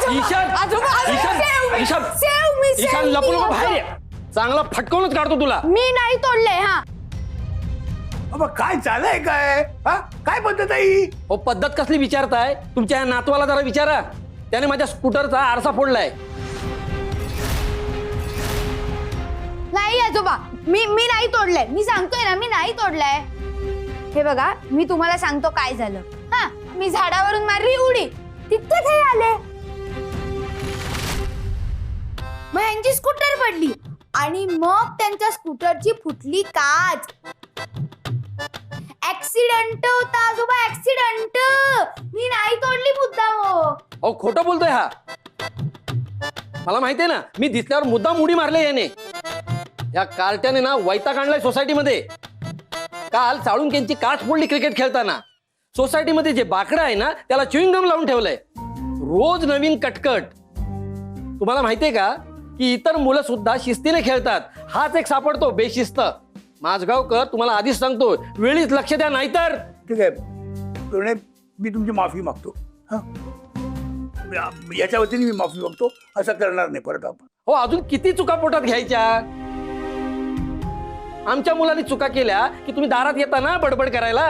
ईशान लपू नको बाहेर ये. चांगला फटकवूनच काढतो तुला. मी नाही तोडले. हा अब काय चालय काय? हा काय पद्धत आहे ही? हो पद्धत कसली विचारताय? तुमच्या या नातवाला जरा विचारा. त्याने माझ्या स्कूटरचा आरसा फोडलाय. नाही आजोबा, मी नाही तोडलंय. मी सांगतोय ना, मी नाही तोडलंय. हे बघा, मी तुम्हाला सांगतो काय झालं. हा, मी झाडावरून मारली उडी, तितक्यात हे आले. मग यांची स्कूटर पडली आणि मग त्यांच्या स्कूटरची फुटली काच. ऍक्सिडेंट होता आजोबा, ऍक्सिडेंट. मी नाही तोडली मुद्दाम. हो खोटं बोलतोय हा. मला माहितीये ना, मी दिसल्यावर मुद्दाम उडी मारले याने. या कार्ट्याने ना वैताग आणलाय सोसायटीमध्ये. काल साळुंकेंची काच फोडली क्रिकेट खेळताना. सोसायटीमध्ये जे बाकडं आहे ना त्याला च्युइंग गम लावून ठेवलंय. रोज नवीन कटकट. तुम्हाला माहितीये का की इतर मुलं सुद्धा शिस्तीने खेळतात, हाच एक सापडतो बेशिस्त. माझगावकर तुम्हाला आधीच सांगतो, वेळीच लक्ष द्या नाहीतर. ठीक आहे प्रणय, मी तुमची माफी मागतो. हा याच्या वतीने मी माफी मागतो. असं करणार नाही परत आपण. हो अजून किती चुका पोटात घ्यायच्या? आमच्या मुलांनी चुका केल्या की तुम्ही दारात येता ना बडबड करायला.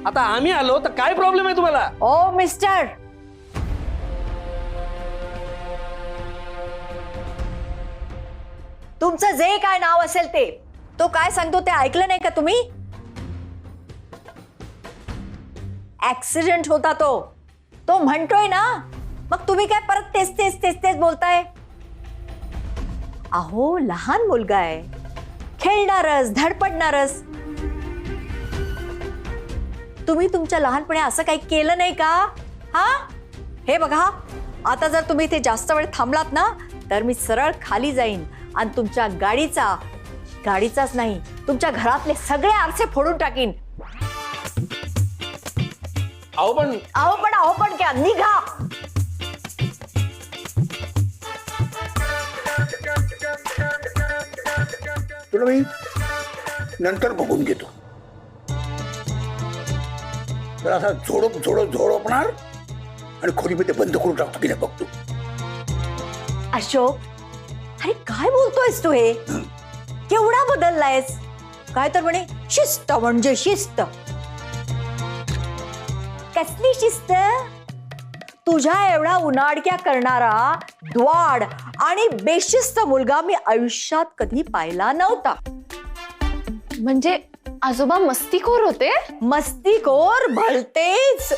आता आम्ही आलो तर काय प्रॉब्लेम आहे तुम्हाला? ओ मिस्टर, तुमचं जे काय नाव असेल ते, तो काय सांगतो ते ऐकलं नाही का तुम्ही? ऍक्सिडेंट होता तो म्हणतोय ना, मग तुम्ही काय परत तेच बोलताय? अहो लहान मुलगा आहे, खेळणारच, धडपडणारच. तुम्ही तुमच्या लहानपणी असं काही केलं नाही का? हा हे बघा, आता जर तुम्ही इथे जास्त वेळ थांबलात ना तर मी सरळ खाली जाईन आणि तुमच्या गाडीचाच नाही, तुमच्या घरातले सगळे आरसे फोडून टाकीन. अहो पण क्या, निघा. तुला मी नंतर बघून घेतो. तर असा झोडपणार आणि खोलीमध्ये बंद करून टाकतो की नाही बघतो. अशोक, अरे काय बोलतोयस तू? हे केवढा बदललायस? काय तर म्हणे शिस्त म्हणजे शिस्त. कसली शिस्त? तुझ्या एवढा उनाडक्या करणारा, द्वाड आणि बेशिस्त मुलगा मी आयुष्यात कधी पाहिला नव्हता. म्हणजे आजोबा मस्तीखोर होते? मस्तीखोर भलतेच.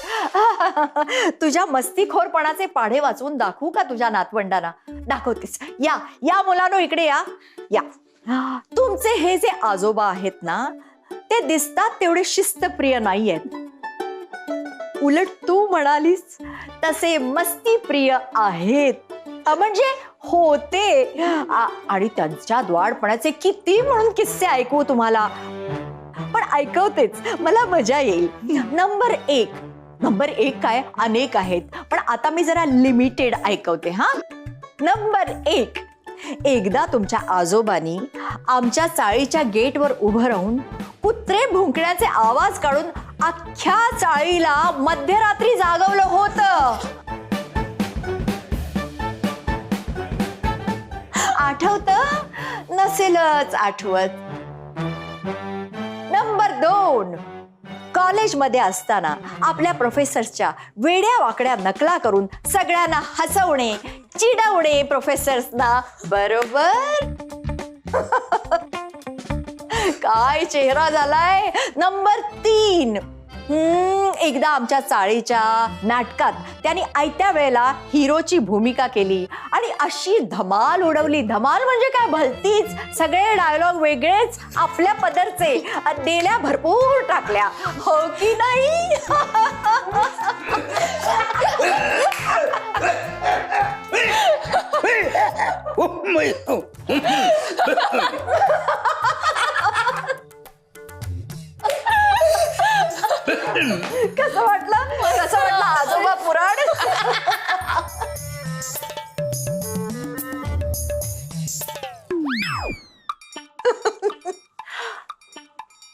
तुझ्या मस्तीखोरपणाचे पाढे वाचवून दाखवू का तुझ्या नातवंडांना? दाखवतेस. या मुलांनो, इकडे या. तुमचे हे जे आजोबा आहेत ना, ते दिसतात तेवढे शिस्तप्रिय नाही आहेत. उलट तू म्हणालीस तसे मस्तीप्रिय आहेत. म्हणजे होते. आणि त्यांच्या द्वाडपणाचे किती म्हणून किस्से ऐकवू तुम्हाला, पण ऐकवतेच, मला मजा येईल. नंबर एक काय, अनेक आहेत, पण आता मी जरा लिमिटेड ऐकवते. हा, नंबर 1. एकदा तुमच्या आजोबांनी आमच्या चाळीच्या गेटवर उभं राहून कुत्रे भुंकण्याचे आवाज काढून अख्ख्या चाळीला मध्यरात्री जागवलं होतं. आठवतं? नसेलच आठवत. नंबर 2. कॉलेजमध्ये असताना आपल्या प्रोफेसर्सच्या वेड्या वाकड्या नकला करून सगळ्यांना हसवणे, चिडवणे प्रोफेसर्सना. बरोबर? काय चेहरा झालाय. नंबर 3. एकदा आमच्या चाळीच्या नाटकात त्यांनी आयत्या वेळेला हिरोची भूमिका केली आणि अशी धमाल उडवली. धमाल म्हणजे काय, भलतीच. सगळे डायलॉग वेगळेच, आपल्या पदरचे. डेल्या भरपूर टाकल्या, हो की नाही? कसं वाटलं आजोबा पुराण?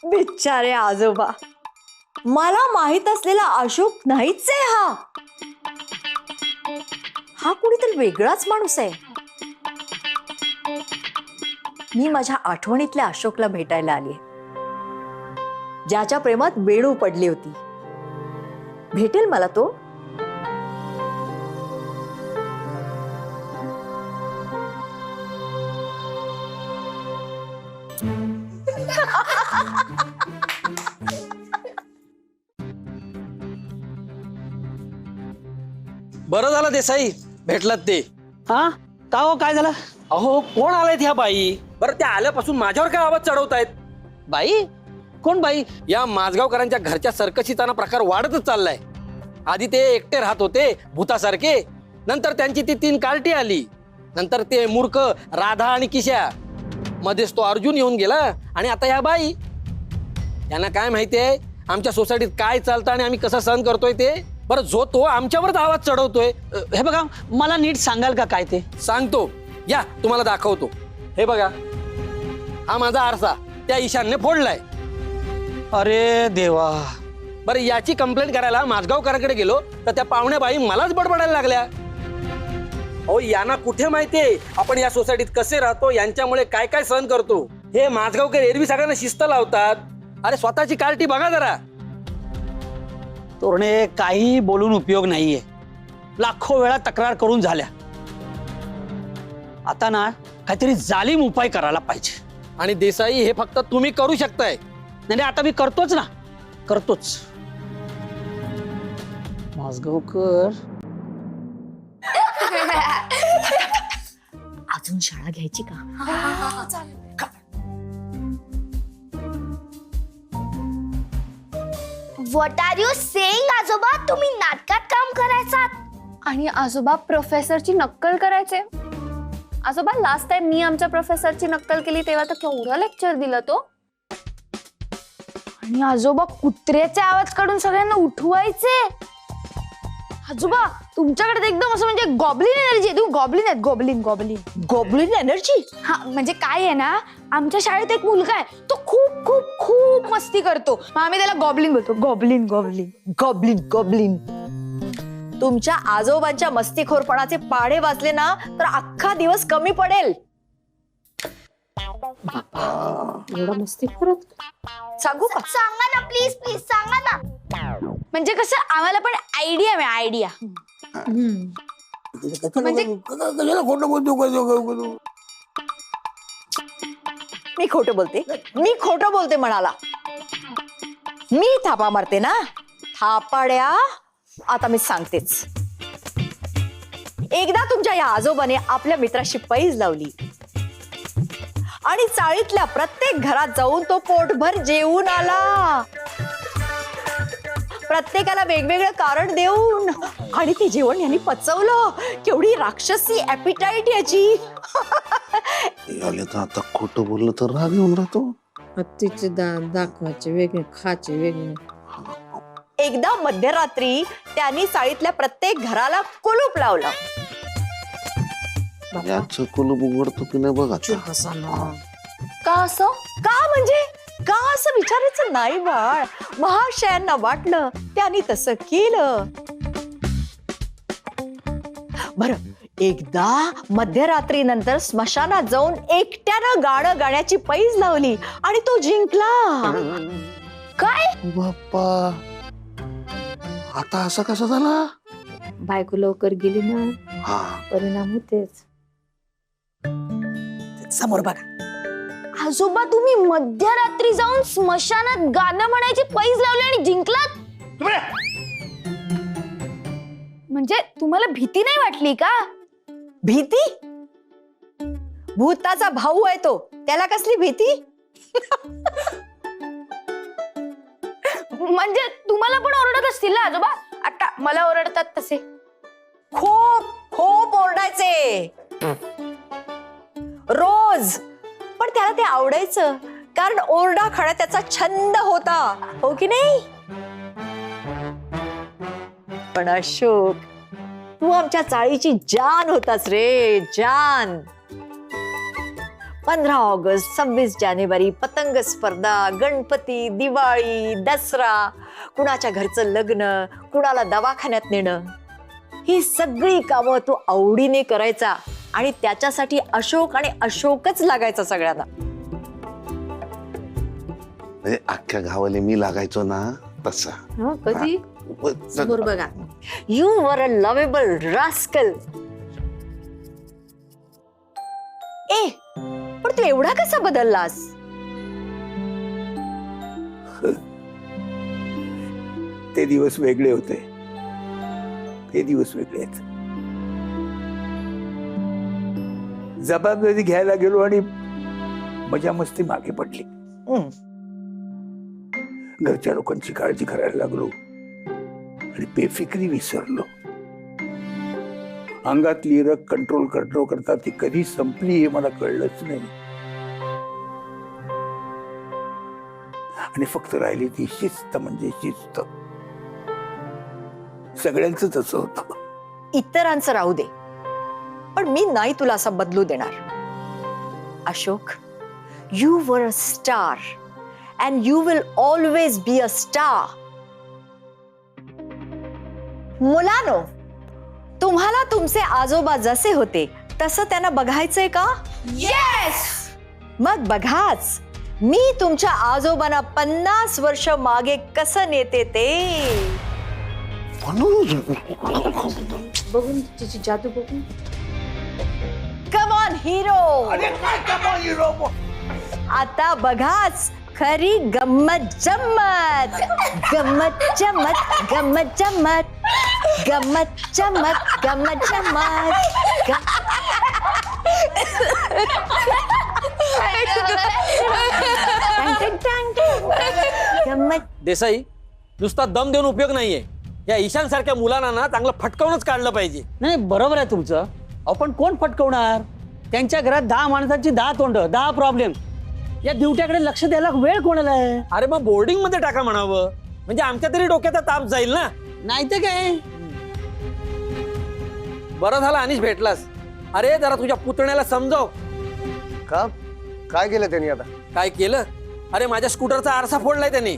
बिचारे आजोबा, मला माहित असलेला अशोक नाहीच आहे हा. हा कुणीतरी वेगळाच माणूस आहे. मी माझ्या आठवणीतल्या अशोकला भेटायला आली, ज्याच्या प्रेमात वेणू पडली होती. भेटेल मला तो? बरं झालं देसाई भेटलात ते. हा का हो, काय झालं? अहो कोण आलायत ह्या बाई? बरं त्या आल्यापासून माझ्यावर काय आवाज चढवतायत? बाई? कोण बाई? या माझगावकरांच्या घरच्या सर्कशीचा प्रकार वाढतच चाललाय. आधी ते एकटे राहत होते भूतासारखे, नंतर त्यांची ती 3 कार्टी आली, नंतर ते मूर्ख राधा आणि किशा, मध्येच तो अर्जुन येऊन गेला, आणि आता या बाई. यांना काय माहितीये आमच्या सोसायटीत काय चालतं आणि आम्ही कसं सहन करतोय ते? बरं जो तो आमच्यावरच आवाज चढवतोय. हे बघा, मला नीट सांगाल का काय ते? सांगतो या, तुम्हाला दाखवतो. हे बघा, हा माझा आरसा त्या ईशानने फोडलाय. अरे देवा. बरं याची कंप्लेंट करायला माझगावकरांकडे गेलो तर त्या पाहुण्या बाई मलाच बडबडायला लागल्या. अहो यांना कुठे माहितीये आपण या सोसायटीत कसे राहतो, यांच्यामुळे काय काय सहन करतो. हे माझगावकर एरवी सगळ्यांना शिस्त लावतात. अरे स्वतःची कार्टी बघा जरा. तोरणे, काही बोलून उपयोग नाहीये. लाखो वेळा तक्रार करून झाल्या. आता ना काहीतरी जालीम उपाय करायला पाहिजे. आणि देसाई हे फक्त तुम्ही करू शकताय. नाही आता मी करतोच ना, करतोच. माझगावकर अजून शाळा घ्यायची का? व्हॉट आर यू सेइंग आजोबा? तुम्ही नाटकात काम करायचात आणि आजोबा प्रोफेसरची नक्कल करायचे. आजोबा लास्ट टाइम मी आमच्या प्रोफेसरची नक्कल केली तेव्हा तर केवढं लेक्चर दिलं तो. आणि आजोबा कुत्र्याचे आवाज काढून सगळ्यांना उठवायचे. आजोबा तुमच्याकडे तर एकदम असं म्हणजे गॉबलिन एनर्जी आहे. तुम्ही गॉबलिन आहेत, गॉबलिन गॉबलिन. Goblin energy? हा म्हणजे काय आहे ना, आमच्या शाळेत एक मुलगा आहे, तो खूप खूप खूप मस्ती करतो. मग आम्ही त्याला गॉबलिन बोलतो. Goblin goblin goblin goblin. तुमच्या आजोबांच्या मस्तीखोरपणाचे पाढे वाचले ना तर अख्खा दिवस कमी पडेल. एवढा मस्ती करत. सांगू का? सांगा ना प्लीज प्लीज सांगा ना. म्हणजे कसं आम्हाला पण आयडिया मिळेल. आयडिया कशाला खोटं बोलतो? मी खोटं बोलते, मी खोटं बोलते म्हणाला. मी थापा मारते ना. थापाड्या आता मी सांगतेच. एकदा तुमच्या या आजोबाने आपल्या मित्राशी पैज लावली आणि चाळीतल्या प्रत्येक घरात जाऊन तो पोटभर जेवून आला, प्रत्येकाला वेगवेगळं कारण देऊन. आणि ते जेवण यांनी पचवलं. केवढी राक्षसी ऍपिटाईट याची. आता खोटं बोललं तर राग येऊन राहतो. हत्तीचे दात दाखवायचे वेगळे, खाचे वेगळे. एकदा मध्यरात्री त्यांनी चाळीतल्या प्रत्येक घराला कुलूप लावलं. याचं कुलूप उघडतो की नाही बघा. का असं? का म्हणजे का असं विचारायचं नाही बाळ. महाशयांना वाटलं त्यांनी तसं केलं. बरं, एकदा मध्यरात्री नंतर स्मशानात जाऊन एकट्यानं गाणं गाण्याची पैज लावली आणि तो जिंकला. काय? बाप्पा, आता असा कसा झाला? बायको लवकर गेली ना, हा, परिणाम होतेच. समोर बघा. आजोबा तुम्ही मध्यरात्री जाऊन स्मशानात गाणं म्हणायची पैज लावली आणि जिंकलात. म्हणजे तुम्हाला भीती नाही वाटली का? भीती? भूताचा भाऊ आहे तो, त्याला कसली भीती? म्हणजे तुम्हाला पण ओरडत असतील ना आजोबा? आता मला ओरडतात तसे. खूप खूप ओरडायचे रोज. पण त्याला ते आवडायचं, कारण ओरडा खाणं त्याचा छंद होता, हो की नाही? पण अशोक, तू आमच्या चाळीची जान होतास रे, जान. 15 ऑगस्ट, 26 जानेवारी, पतंग स्पर्धा, गणपती, दिवाळी, दसरा, कुणाच्या घरचं लग्न, कुणाला दवाखान्यात नेणं. ही सगळी कामं तू आवडीने करायचा आणि त्याच्यासाठी अशोक आणि अशोकच लागायचा सगळ्यांना. म्हणजे अख्ख्या गावाला मी लागायचो ना तसा. हं, कधी समोर बघा. You were a lovable rascal. ए पण तू एवढा कसा बदललास? ते दिवस वेगळे होते. ते दिवस वेगळे आहेत. जबाबदारी घ्यायला गेलो आणि मजा मस्ती मागे पडली. हं. घरच्या लोकांची काळजी करायला लागलो आणि बेफिक्री विसरलो. अंगातली रग कंट्रोल करता ती कधी संपली हे मला कळलंच नाही. आणि फक्त राहिली ती शिस्त म्हणजे शिस्त. सगळ्यांचं तसं होतं. इतरांचं राहू दे, पण मी नाही तुला असं बदलू देणार. Ashok, you were a star and you will always be a star. मुलानो, तुम्हाला तुमचे आजोबा जसे होते तसं त्यांना बघायचंय का? येस. मग बघाच मी तुमच्या आजोबांना 50 वर्ष मागे कसं नेते ते. बघून तिची जादू बघून. Come on hero. आता बघाच खरी गम्मत जम्मत. गम्मत जम्मत गम्मत जम्मत गम्मत जम्मत गम्मत जम्मत. गम्मत. देसाई, नुसता दम देऊन उपयोग नाहीये. या ईशान सारख्या मुलांना ना चांगलं फटकावूनच काढलं पाहिजे. नाही बरोबर आहे तुमचं. अहो पण कोण फटकवणार? त्यांच्या घरात 10 माणसांची 10 तोंड, 10 प्रॉब्लेम. या ड्युट्याकडे लक्ष द्यायला वेळ कोणाला आहे? अरे मग बोर्डिंग मध्ये टाका म्हणावं, म्हणजे आमच्या तरी डोक्याचा ताप जाईल ना. नाही तर काय. बरं झालं अनिश भेटलास. अरे जरा तुझ्या पुतण्याला समजाव. का काय केलं त्यांनी आता? काय केलं? अरे माझ्या स्कूटरचा आरसा फोडलाय त्याने.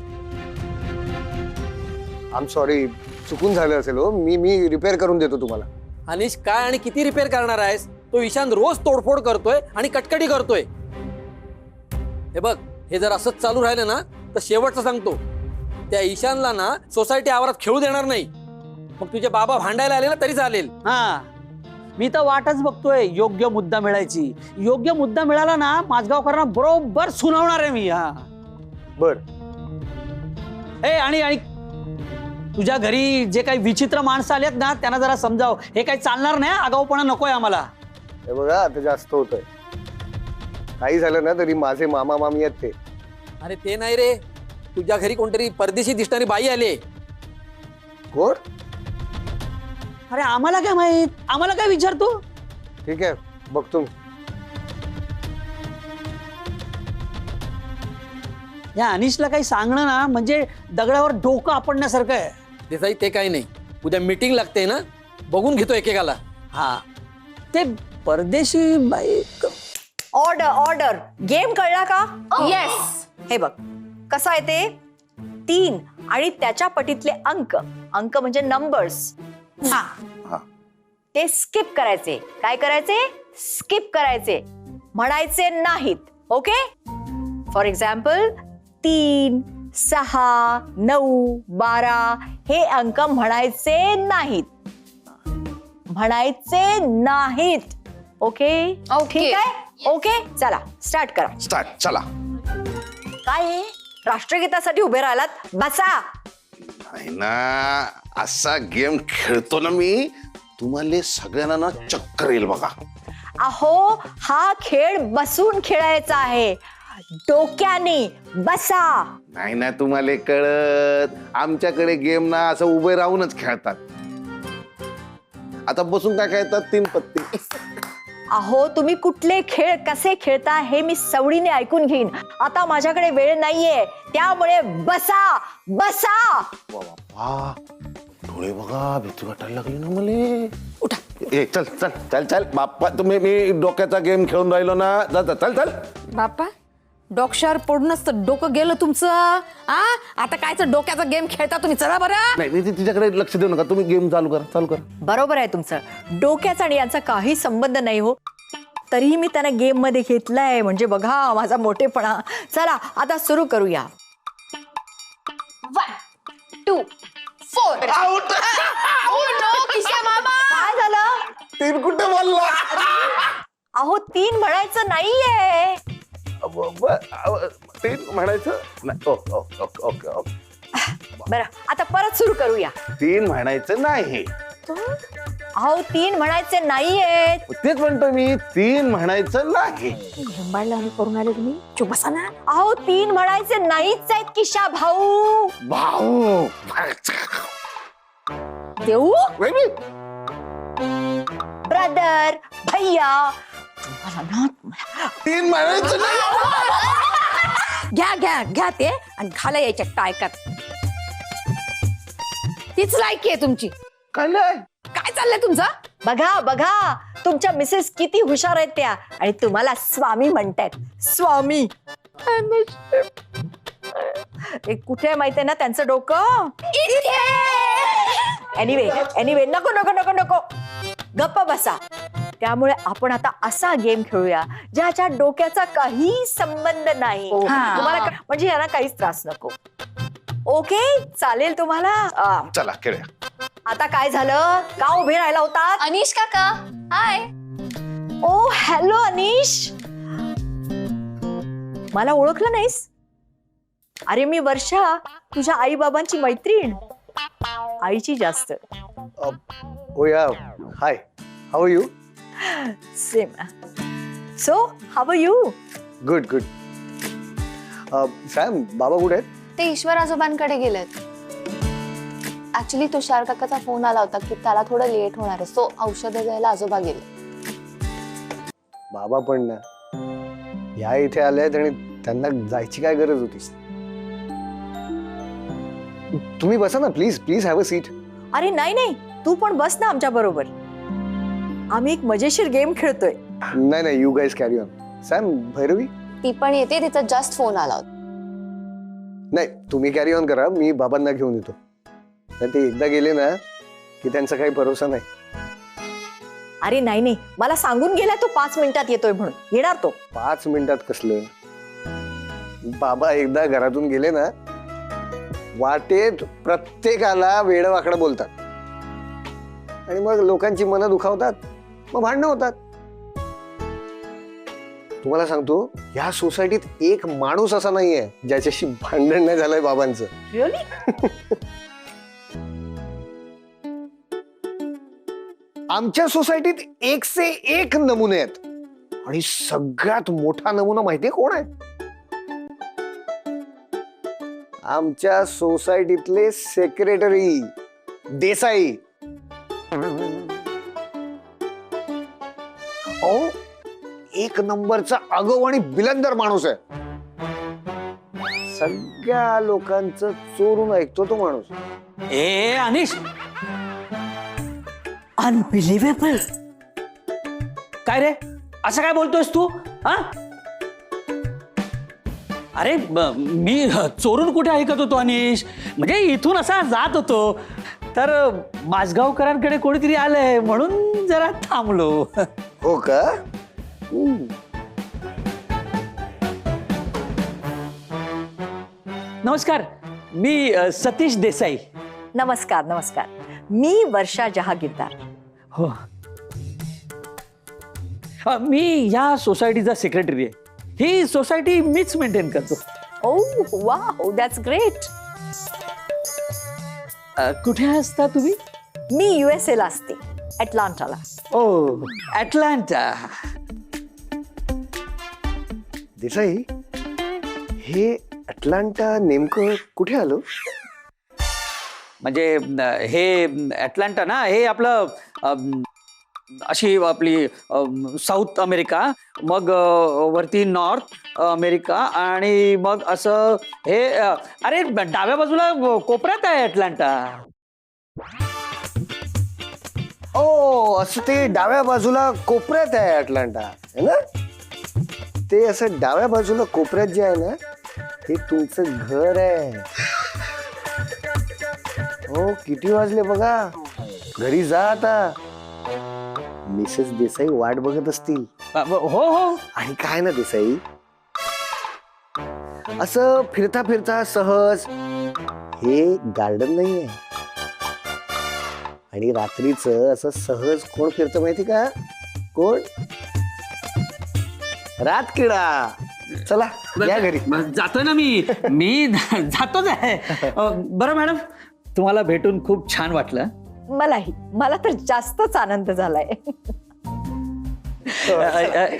आय एम सॉरी, चुकून झालं असेल हो. मी रिपेअर करून देतो तुम्हाला. अनिश काय आणि किती रिपेअर करणार आहेस? तो ईशान रोज तोडफोड करतोय आणि कटकटी करतोय. हे बघ, हे जर असंच चालू राहिलं ना तर शेवटचं सांगतो, त्या ईशानला ना सोसायटी आवारात खेळू देणार नाही. मग तुझे बाबा भांडायला आले ना तरी चालेल. हा, मी तर वाटच बघतोय योग्य मुद्दा मिळायची. योग्य मुद्दा मिळाला ना माझगावकरांना बरोबर सुनावणार आहे मी. हा बर. आणि तुझ्या घरी जे काही विचित्र माणसं आलेत ना त्यांना जरा समजाव, हे काही चालणार नाही. आगाऊपणा नकोय आम्हाला. हे बघा, आता जास्त होतंय. काही झालं ना तरी माझे मामा मामी आहेत ते. अरे ते नाही रे, तुझ्या घरी कोणतरी परदेशी दिसणारी बाई आली. कोण? अरे आम्हाला काय माहित? आम्हाला काय विचारतो? ठीक आहे, बघतो. या अनिशला काही सांगणं ना म्हणजे दगडावर डोकं आपडण्यासारखं आहे. देसाई ते काही नाही, उद्या मीटिंग लागते ना, बघून घेतो एकेकाला. हा, ते परदेशी बाई. Order order. गेम कळला का? येस. हे बघ कसं आहे ते. 3 आणि त्याच्या पटीतले अंक. अंक म्हणजे नंबर्स. हा. ते स्किप करायचे. काय करायचे? स्किप करायचे. म्हणायचे नाहीत. ओके. फॉर एक्झाम्पल 3, 6, 9, 12 हे अंक म्हणायचे नाहीत. म्हणायचे नाहीत. ओके. ठीक आहे. ओके, चला स्टार्ट करा. स्टार्ट. चला. काय हे? राष्ट्रगीतासाठी उभे राहिलात? बसा. नाही ना, असा गेम खेळतो ना मी, तुम्हाला सगळ्यांना ना चक्कर येईल बघा. अहो, हा खेळ बसून खेळायचा आहे. डोक्याने बसा. नाही ना तुम्हाला कळत. आमच्याकडे गेम ना असं उभे राहूनच खेळतात. आता बसून काय खेळतात? 3 पत्ती. अहो, तुम्ही कुठले खेळ कसे खेळता हे मी सवडीने ऐकून घेईन. आता माझ्याकडे वेळ नाहीये, त्यामुळे बसा बसा. वा, डोळे बघा, भीती वाटायला लागली ना मला. उठा. ए चल चल चल चल बाप्पा, तुम्ही मी डोक्याचा गेम खेळून राहिलो ना. चल चल चल. बाप्पा डोक्यावर पडूनच तर डोकं गेलं तुमचं. आ आता कायचं डोक्याचा गेम खेळता तुम्ही, चला बरं. नाही तिच्याकडे लक्ष देऊ नका, तुम्ही गेम चालू करा. बरोबर आहे तुमचं. डोक्याचा आणि यांचा काही संबंध नाही हो. तरीही मी त्यांना गेम मध्ये घेतलाय, म्हणजे बघा माझा मोठेपणा. चला आता सुरू करूया. 1 2 4. किशा मामा. काय झालं? 3 कुठे बोलला? अहो 3 म्हणायचं नाहीये. 3 म्हणायचं नाही. ओके. बरं आता परत सुरू करूया. 3 म्हणायचं नाही. अहो 3 म्हणायचे नाहीये. तेच म्हणतो मी, 3 म्हणायचं नाही. करून आले तुम्ही, चुप बसा ना. अहो 3 म्हणायचे नाहीच आहेत किशा भाऊ. भाऊ देऊ वेगळी. ब्रदर भैया. तुम्हाला ना 3 म्हणायचं नाही. घ्या ते आणि घाला यायच्या टायकात. तीच लायकी आहे तुमची. काय नाही. काय चाललंय तुमचं? बघा तुमच्या मिसेस किती हुशार आहेत त्या, आणि तुम्हाला स्वामी म्हणतायत. स्वामी. एक कुठे माहितीये ना त्यांचं डोकं? एनिवे नको गप्प बसा. त्यामुळे आपण आता असा गेम खेळूया ज्याच्या डोक्याचा काही संबंध नाही. तुम्हाला म्हणजे यांना काहीच त्रास नको. ओके चालेल तुम्हाला? चला खेळूया. आता काय झालं? का उभे राहिला होतात? अनिश काका हाय. ओ हॅलो अनिश. मला ओळखलं नाहीस? अरे मी वर्षा, तुझ्या आई बाबांची मैत्रीण. आईची जास्त. Oh yeah hi, how are you? Sam. So how are you? Good. Sam, बाबा कुठे आहेत? ते ईश्वर आजोबांकडे गेलेत. ऍक्च्युली तुषार काकाचा फोन आला होता की त्याला थोडं लेट होणार आहे, सो औषधं घ्यायला आजोबा गेले. बाबा पण ना या इथे आलेत आणि त्यांना जायची काय गरज होती? तुम्ही बसा ना, प्लीज हॅव अ सीट. अरे नाही तू पण बस ना आमच्या बरोबर. आम्ही एक मजेशीर गेम खेळतोय. नाही you guys carry on. Sam, Bhairavi ती पण येते, तिचा जस्ट फोन आला होता. नाही, तुम्ही कॅरी ऑन करा, मी बाबांना घेऊन येतो. नाही ते एकदा गेले ना की त्यांचा काही भरोसा नाही. अरे नाही मला सांगून गेला तो 5 मिनिटात येतोय म्हणून. येणार तो. 5 मिनिटात कसलं? बाबा एकदा घरातून गेले ना, वाटेत प्रत्येकाला वेडवाकडं बोलतात आणि मग लोकांची मनं दुखावतात, मग भांडणं होतात. तुम्हाला सांगतो, या सोसायटीत एक माणूस असा नाहीये ज्याच्याशी भांडण नाही झालंय बाबांचं. आमच्या सोसायटीत 1 से 1 नमुने आहेत, आणि सगळ्यात मोठा नमुना माहितीये कोण आहे? आमच्या सोसायटीतले सेक्रेटरी देसाई. अहो, 1 नंबरचा आगाऊ आणि बिलंदर माणूस आहे. सगळ्या लोकांचं चोरून ऐकतो तो माणूस. ए अनिश, अनबिलिव्हेबल. काय रे, असं काय बोलतोयस तू? हा, अरे मी चोरून कुठे ऐकत होतो अनिश? म्हणजे इथून असा जात होतो तर माझगावकरांकडे कोणीतरी आलंय म्हणून जरा थांबलो. हो का? नमस्कार, मी सतीश देसाई. नमस्कार. मी वर्षा जहागीरदार. हो, मी या सोसायटीचा सेक्रेटरी आहे. ही सोसायटी मीच मेंटेन करतो. ओ वाव, दॅट्स ग्रेट. कुठे असता तुम्ही? मी USA ला असते, अटलांटाला. ओ, अटलांटा. देसाई, हे अटलांटा नेमकं कुठे आलं? म्हणजे हे अटलांटा ना, हे आपलं अशी आपली साऊथ अमेरिका, मग वरती नॉर्थ अमेरिका, आणि मग असं हे अरे डाव्या बाजूला कोपऱ्यात आहे अटलांटा. ओ, असं ते डाव्या बाजूला कोपऱ्यात आहे अटलांटा, है ना? ते असं डाव्या बाजूला कोपऱ्यात जे आहे ना ते तुमचं घर आहे. हो किती वाजले बघा, घरी जा आता. मिसेस देसाई वाट बघत असतील. हो हो. आणि काय ना देसाई, असं फिरता फिरता सहज, हे गार्डन नाहीये. आणि रात्रीच असं सहज कोण फिरतं माहिती का? कोण? रातकिडा. चला या घरी. जातोय ना मी जातोच आहे. बरं मॅडम, तुम्हाला भेटून खूप छान वाटलं. मलाही, मला तर जास्तच आनंद झालाय.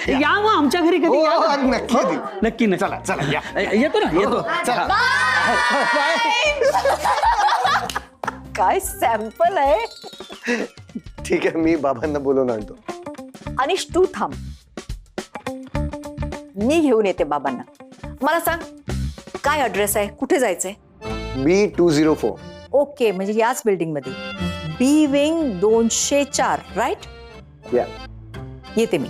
या मग आमच्या घरी कधी हो, या ना. नक्की हो, येते. नक्की नक्की. चला चला या. येतो ना, येतो. चला. काय सॅम्पल आहे. ठीक आहे, मी बाबांना बोलवून आणतो. अनिश तू थांब, मी घेऊन येते बाबांना. मला सांग काय ऍड्रेस आहे, कुठे जायचंय? B204. ओके, म्हणजे याच बिल्डिंग मध्ये बी विंग 204 राईट. या. येते मी.